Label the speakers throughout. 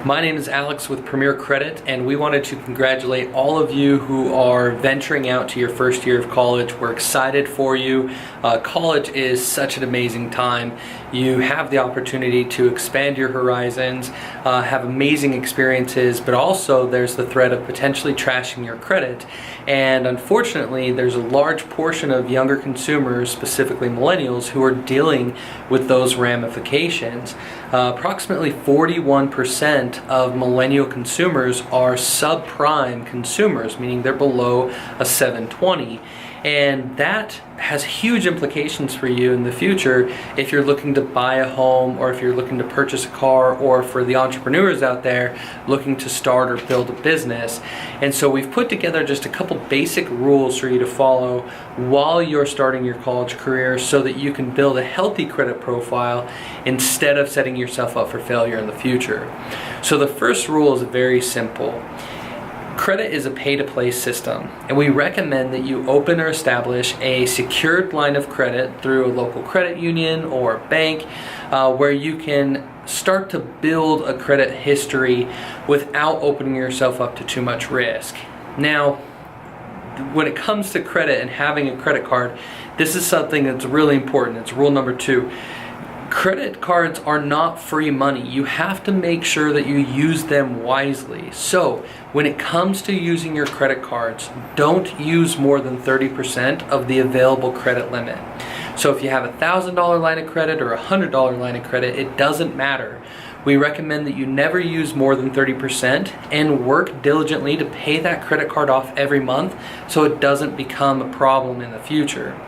Speaker 1: My name is Alex with Premier Credit, and we wanted to congratulate all of you who are venturing out to your first year of college. We're excited for you. College is such an amazing time. You have the opportunity to expand your horizons, have amazing experiences, but also there's the threat of potentially trashing your credit. And unfortunately, there's a large portion of younger consumers, specifically millennials, who are dealing with those ramifications. Approximately 41% of millennial consumers are subprime consumers, meaning they're below a 720. And that has huge implications for you in the future if you're looking to buy a home, or if you're looking to purchase a car, or for the entrepreneurs out there looking to start or build a business. And so we've put together just a couple basic rules for you to follow while you're starting your college career so that you can build a healthy credit profile instead of setting yourself up for failure in the future. So the first rule is very simple. Credit is a pay-to-play system, and we recommend that you open or establish a secured line of credit through a local credit union or bank where you can start to build a credit history without opening yourself up to too much risk. Now, when it comes to credit and having a credit card, this is something that's really important. It's rule number 2. Credit cards are not free money. You have to make sure that you use them wisely. So when it comes to using your credit cards, don't use more than 30% of the available credit limit. So if you have a $1,000 line of credit or a $100 line of credit, it doesn't matter. We recommend that you never use more than 30% and work diligently to pay that credit card off every month so it doesn't become a problem in the future.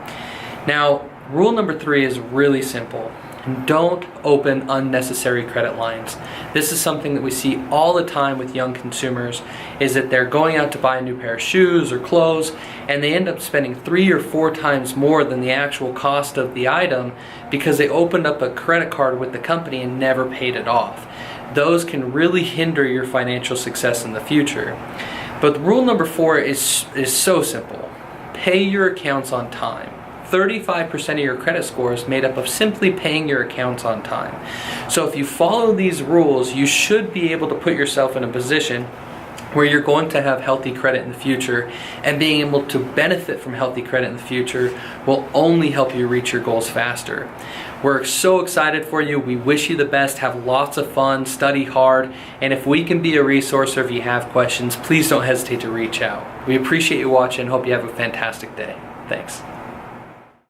Speaker 1: Now, rule number 3 is really simple. Don't open unnecessary credit lines. This is something that we see all the time with young consumers, is that they're going out to buy a new pair of shoes or clothes, and they end up spending 3 or 4 times more than the actual cost of the item because they opened up a credit card with the company and never paid it off. Those can really hinder your financial success in the future. But rule number 4 is so simple. Pay your accounts on time. 35% of your credit score is made up of simply paying your accounts on time. So if you follow these rules, you should be able to put yourself in a position where you're going to have healthy credit in the future, and being able to benefit from healthy credit in the future will only help you reach your goals faster. We're so excited for you. We wish you the best. Have lots of fun, study hard, and if we can be a resource or if you have questions, please don't hesitate to reach out. We appreciate you watching. Hope you have a fantastic day. Thanks.